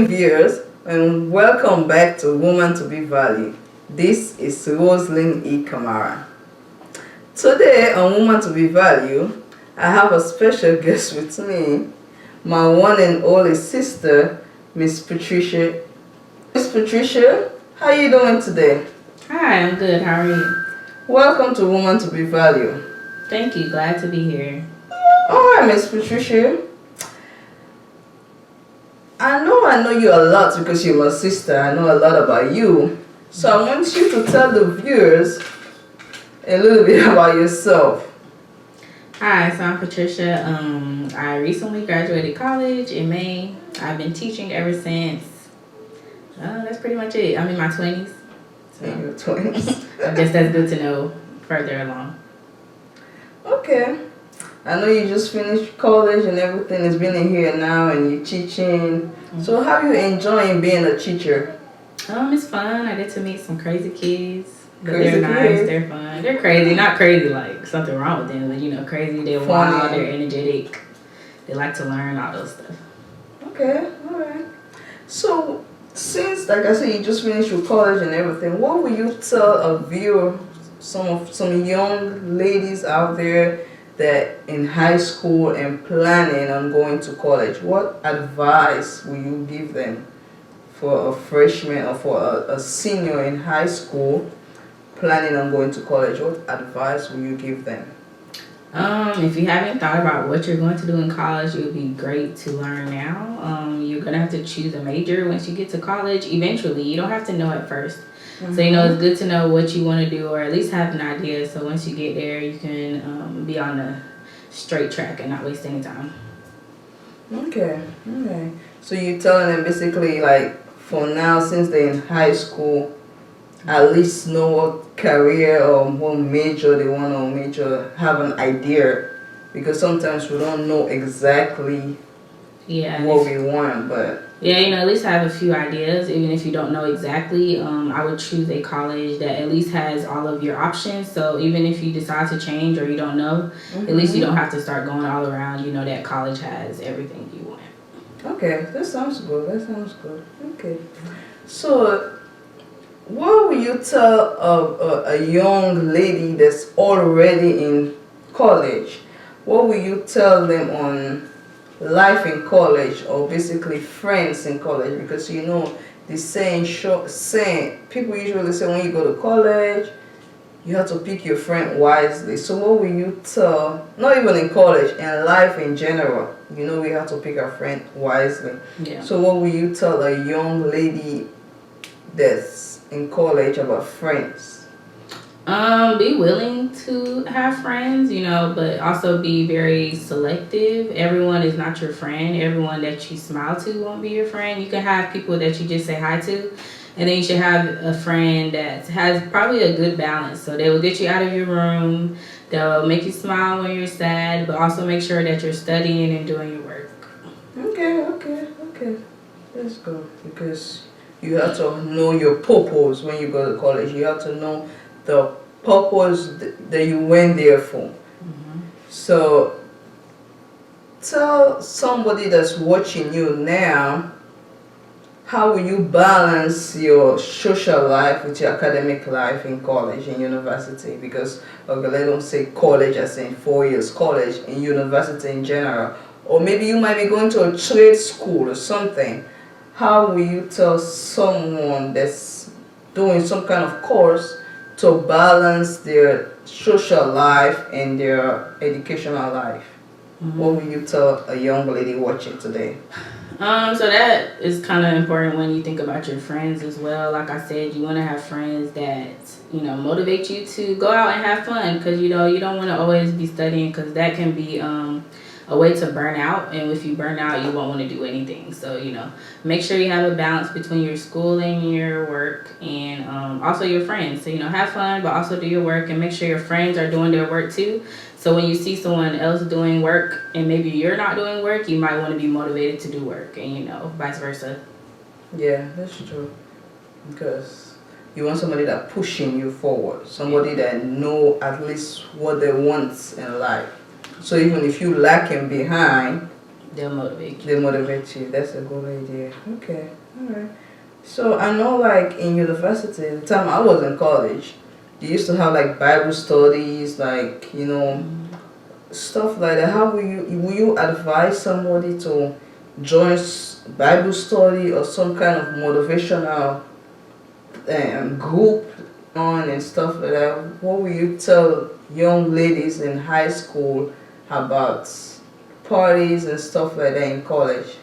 Viewers, and welcome back to Woman to Be Valued. This is Roseline E. Kamara. Today on Woman to Be Valued, I have a special guest with me, my one and only sister, Miss Patricia. Miss Patricia, how are you doing today? Hi, I'm good. How are you? Welcome to Woman to Be Valued. Thank you. Glad to be here. Alright, Miss Patricia. I know you a lot because you're my sister. I know a lot about you. So I want you to tell the viewers a little bit about yourself. Hi, so I'm Patricia. I recently graduated college in May. I've been teaching ever since. That's pretty much it. I'm in my 20s. So In your 20s. I guess that's good to know further along. Okay. I know you just finished college and everything is being in here now and you're teaching. So how are you enjoying being a teacher? It's fun. I get to meet some crazy kids. But Crazy they're nice, kids. they're fun. They're crazy, not crazy like something wrong with them, but crazy, they're Funny. wild, they're energetic. They like to learn, all those stuff. Okay, alright. So since like I said you just finished your college and everything, what will you tell a viewer, some young ladies out there that in high school and planning on going to college? What advice will you give them for a freshman or for a senior in high school planning on going to college? What advice will you give them? If you haven't thought about what you're going to do in college, it would be great to learn now. You're going to have to choose a major once you get to college. Eventually, you don't have to know at first. So, it's good to know what you want to do or at least have an idea. So once you get there, you can be on the straight track and not waste any time. Okay. So you're telling them basically like for now, since they're in high school, at least know what career or what major they want to major, have an idea, because sometimes we don't know exactly what we want, but at least have a few ideas, even if you don't know exactly. I would choose a college that at least has all of your options. So even if you decide to change or you don't know, at least you don't have to start going all around. That college has everything you want. Okay, that sounds good. Okay. So what will you tell a young lady that's already in college? What will you tell them on life in college, or basically friends in college? Because the saying people usually say when you go to college you have to pick your friend wisely. So what will you tell, not even in college, in life in general, we have to pick our friend wisely. So what will you tell a young lady that's in college about friends? Be willing to have friends, but also be very selective. Everyone is not your friend. Everyone that you smile to won't be your friend. You can have people that you just say hi to, and then you should have a friend that has probably a good balance. So they will get you out of your room. They'll make you smile when you're sad, but also make sure that you're studying and doing your work. Okay. That's good, because you have to know your purpose when you go to college. You have to know the purpose that you went there for. So tell somebody that's watching you now, how will you balance your social life with your academic life in college and university? Because they don't say college as in 4 years college, and university in general, or maybe you might be going to a trade school or something. How will you tell someone that's doing some kind of course to balance their social life and their educational life? What will you tell a young lady watching today? So that is kind of important when you think about your friends as well. Like I said, you want to have friends that motivate you to go out and have fun, because you don't want to always be studying, because that can be a way to burn out, and if you burn out, you won't want to do anything. So make sure you have a balance between your schooling, your work, and also your friends. So have fun, but also do your work, and make sure your friends are doing their work too. So when you see someone else doing work and maybe you're not doing work, you might want to be motivated to do work, and vice versa. Yeah, that's true. Because you want somebody that pushing you forward, somebody that know at least what they want in life. So even if you lacking behind, They'll motivate you. They motivate you. That's a good idea. Okay, all right. So I know, like in university, the time I was in college, you used to have like Bible studies, like stuff like that. How will you advise somebody to join Bible study or some kind of motivational group on and stuff like that? What will you tell young ladies in high school about parties and stuff like that in college?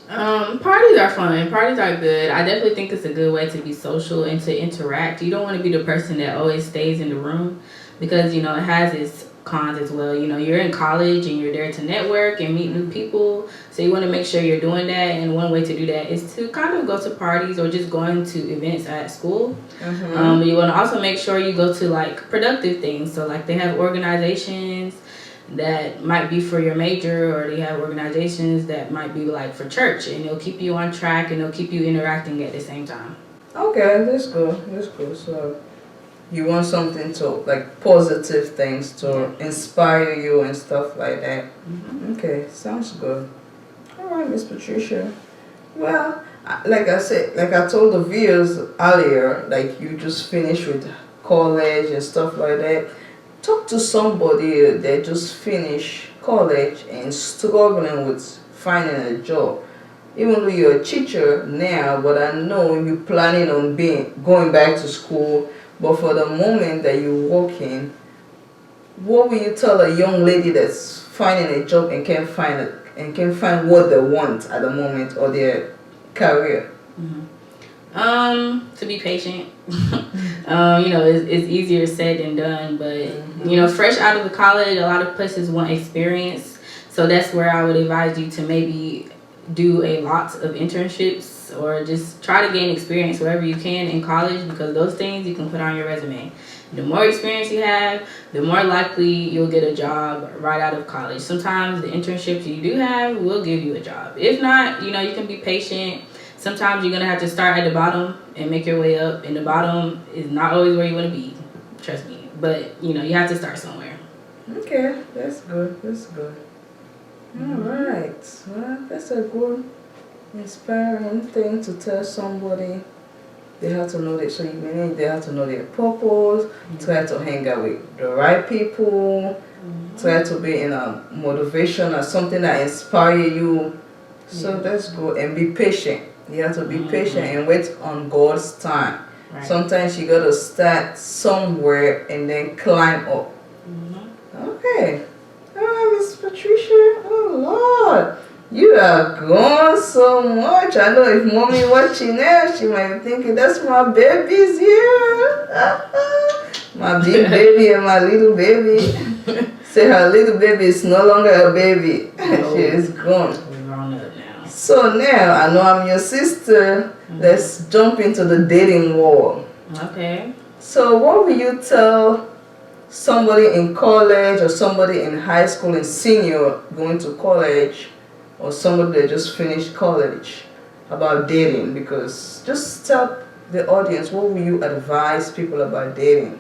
Parties are fun. Parties are good. I definitely think it's a good way to be social and to interact. You don't want to be the person that always stays in the room because, it has its cons as well. You're in college and you're there to network and meet new people. So you want to make sure you're doing that. And one way to do that is to kind of go to parties or just going to events at school. You want to also make sure you go to like productive things. So like they have organizations that might be for your major, or they have organizations that might be like for church, and they'll keep you on track and they'll keep you interacting at the same time. Okay, that's good. That's good. So you want something to like positive things to inspire you and stuff like that. Okay, sounds good. All right, Miss Patricia. Well, like I said, like I told the viewers earlier, like you just finished with college and stuff like that. Talk to somebody that just finished college and struggling with finding a job. Even though you're a teacher now, but I know you're planning on going back to school. But for the moment that you're working, what will you tell a young lady that's finding a job and can't find what they want at the moment or their career? To be patient. It's easier said than done, but fresh out of the college, a lot of places want experience. So that's where I would advise you to maybe do a lot of internships or just try to gain experience wherever you can in college, because those things you can put on your resume. The more experience you have, the more likely you'll get a job right out of college. Sometimes the internships you do have will give you a job. If not, you can be patient. Sometimes you're going to have to start at the bottom and make your way up. And the bottom is not always where you want to be. Trust me. But, you have to start somewhere. Okay, that's good. That's good. All right. Well, that's a good, inspiring thing to tell somebody. They have to know that. So they have to know their purpose. Try to hang out with the right people. Try to be in a motivation or something that inspire you. So that's good. And be patient. You have to be patient and wait on God's time. Right. Sometimes you gotta start somewhere and then climb up. Okay. All right, Miss Patricia. Oh Lord, you are gone so much. I know if mommy watching now, she might be thinking that's my baby's here. My big baby and my little baby. Say her little baby is no longer a baby. She is gone. So now, I know I'm your sister. Let's jump into the dating world. Okay. So what will you tell somebody in college or somebody in high school and senior going to college, or somebody that just finished college, about dating? Because just tell the audience, what will you advise people about dating?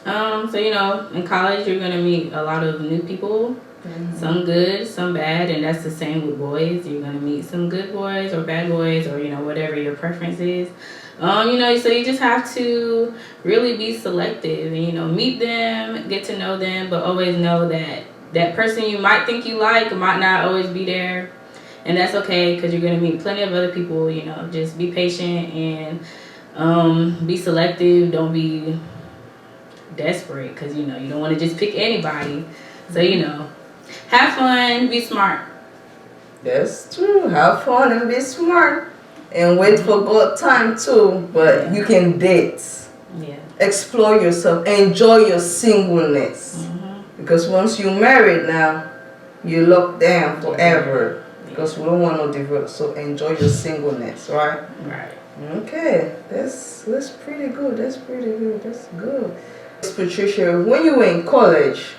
So in college you're going to meet a lot of new people. Some good, some bad, and that's the same with boys. You're going to meet some good boys or bad boys, or whatever your preference is. So you just have to really be selective and meet them, get to know them, but always know that that person you might think you like might not always be there, and that's okay, because you're going to meet plenty of other people. Just be patient and be selective. Don't be desperate, because you don't want to just pick anybody. So have fun, be smart. That's true. Have fun and be smart. And wait for God time too. But you can date. Yeah. Explore yourself. Enjoy your singleness. Because once you're married now, you're locked down forever. Because we don't want no divorce. So enjoy your singleness, right? Right. Okay. That's pretty good. That's pretty good. That's good. Patricia, when you were in college,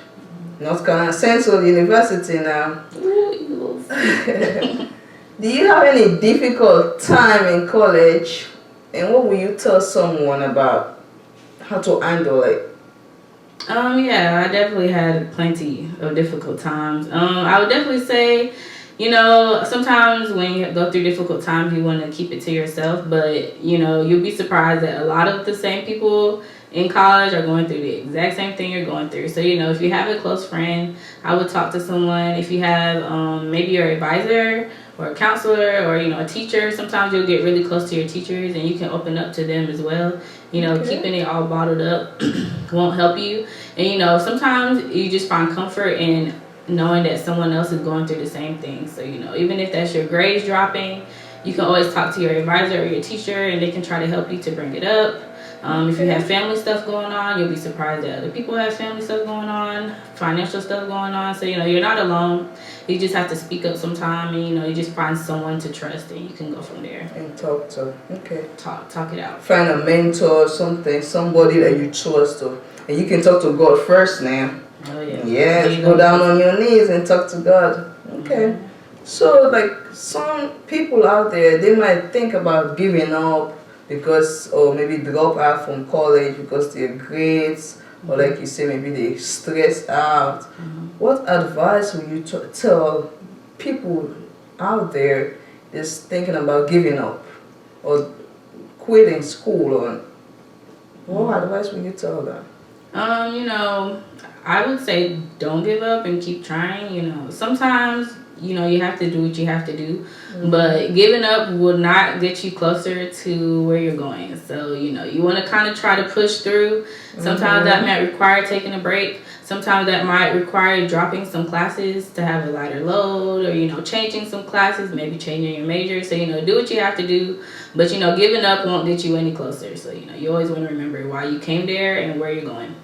North Carolina Central University now. Do you have any difficult time in college? And what will you tell someone about how to handle it? Yeah, I definitely had plenty of difficult times. I would definitely say, sometimes when you go through difficult times, you want to keep it to yourself, but you'll be surprised that a lot of the same people in college are going through the exact same thing you're going through. So, if you have a close friend, I would talk to someone. If you have maybe your advisor or a counselor or, a teacher, sometimes you'll get really close to your teachers and you can open up to them as well. Okay. Keeping it all bottled up won't help you. And sometimes you just find comfort in knowing that someone else is going through the same thing. So even if that's your grades dropping, you can always talk to your advisor or your teacher, and they can try to help you to bring it up. If you have family stuff going on, you'll be surprised that other people have family stuff going on, financial stuff going on. So you're not alone. You just have to speak up sometime, and you just find someone to trust, and you can go from there. And talk to. Okay. Talk it out. Find a mentor, somebody that you trust to. And you can talk to God first now. Oh yeah. Yes, go down on your knees and talk to God. Okay. Mm-hmm. So like some people out there, they might think about giving up because, or maybe drop out from college because their grades, or like you say, maybe they stress out. Mm-hmm. What advice would you tell people out there that's thinking about giving up or quitting school? Or what advice would you tell them? I would say don't give up and keep trying. Sometimes, you have to do what you have to do. Mm-hmm. But giving up will not get you closer to where you're going. So, you want to kind of try to push through. Sometimes that might require taking a break. Sometimes that might require dropping some classes to have a lighter load, or, changing some classes, maybe changing your major. So, do what you have to do. But, giving up won't get you any closer. So, you always want to remember why you came there and where you're going.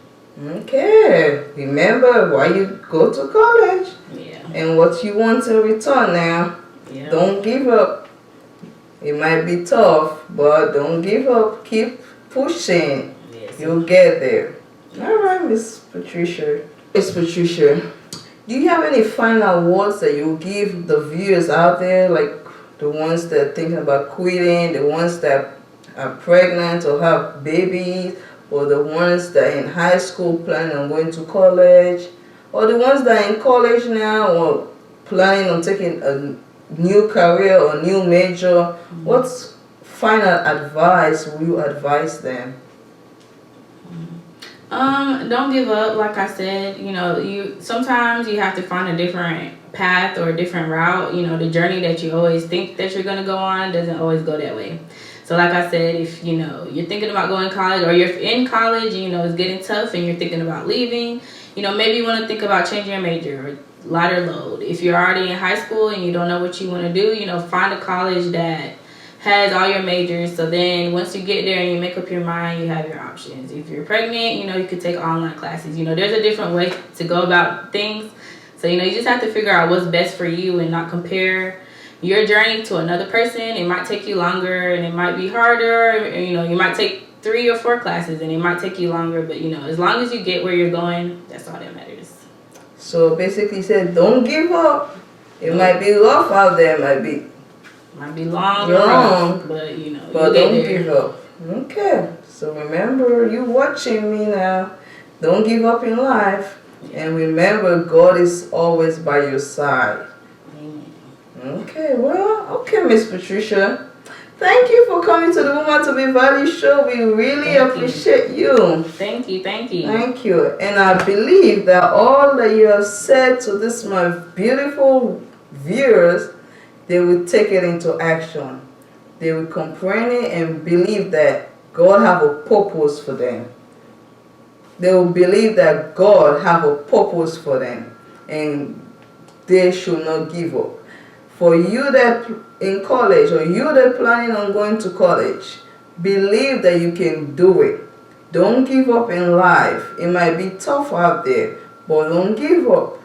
Okay. Remember why you go to college. Yeah. And what you want in return now. Yeah. Don't give up. It might be tough, but don't give up. Keep pushing. Yes. You'll get there. All right, Miss Patricia. Miss Patricia, do you have any final words that you give the viewers out there, like the ones that are thinking about quitting, the ones that are pregnant or have babies, or the ones that are in high school planning on going to college, or the ones that are in college now or planning on taking a new career or new major? Mm-hmm. What final advice will you advise them? Don't give up. Like I said, sometimes you have to find a different path or a different route. The journey that you always think that you're going to go on doesn't always go that way. So like I said, if you're thinking about going to college, or you're in college, it's getting tough and you're thinking about leaving, maybe you want to think about changing your major or lighter load. If you're already in high school and you don't know what you want to do, find a college that has all your majors. So then once you get there and you make up your mind, you have your options. If you're pregnant, you could take online classes. There's a different way to go about things. So, you just have to figure out what's best for you and not compare your journey to another person. It might take you longer and it might be harder. You might take 3 or 4 classes and it might take you longer. But, as long as you get where you're going, that's all that matters. So basically you said don't give up. It might be rough out there. Might be long, but but don't give up. Okay. So remember, you watching me now. Don't give up in life. And remember, God is always by your side. Okay, okay, Miss Patricia. Thank you for coming to the Woman to Be Valued show. We really appreciate you. Thank you. Thank you. And I believe that all that you have said to this my beautiful viewers, they will take it into action. They will comprehend it and believe that God have a purpose for them. They will believe that God have a purpose for them, and they should not give up. For you that in college, or you that planning on going to college, believe that you can do it. Don't give up in life. It might be tough out there, but don't give up.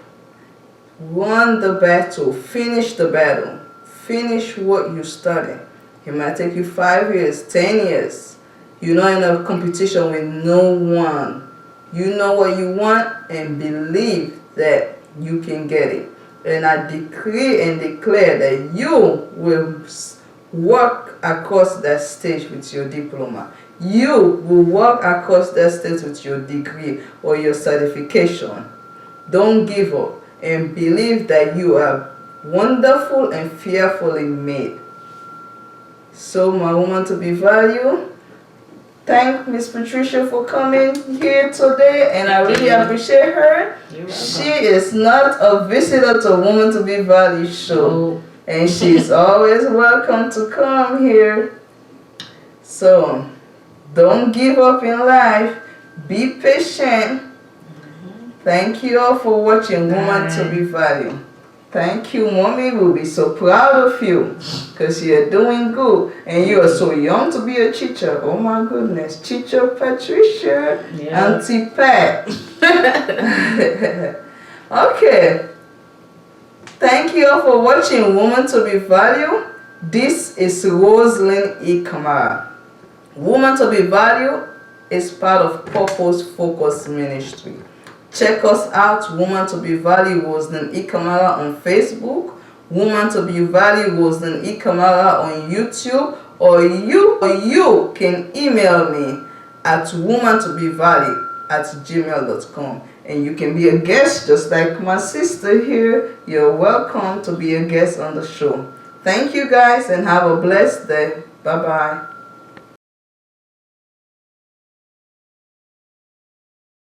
Run the battle. Finish the battle. Finish what you started. It might take you 5 years, 10 years. You're not in a competition with no one. You know what you want and believe that you can get it. And I decree and declare that you will work across that stage with your diploma. You will walk across the stage with your degree or your certification. Don't give up and believe that you are wonderful and fearfully made. So, my woman to be valued, thank Miss Patricia for coming here today, and I really appreciate her. She is not a visitor to Woman to Be Valued show, and she's always welcome to come here. So, don't give up in life. Be patient. Thank you all for watching Woman to Be Valued. Thank you, Mommy. We'll be so proud of you because you're doing good. And you are so young to be a teacher. Oh my goodness. Teacher Patricia. Yeah. Auntie Pat. Okay. Thank you all for watching Woman to Be Valued. This is Roseline E. Kamara. Woman to Be Valued is part of Purpose Focus Ministry. Check us out, Woman to Be Valued Roseline E. Kamara on Facebook, Woman to Be Valued Roseline E. Kamara on YouTube, or you can email me at womantobevalued@gmail.com, and you can be a guest just like my sister here. You're welcome to be a guest on the show. Thank you guys and have a blessed day. Bye-bye.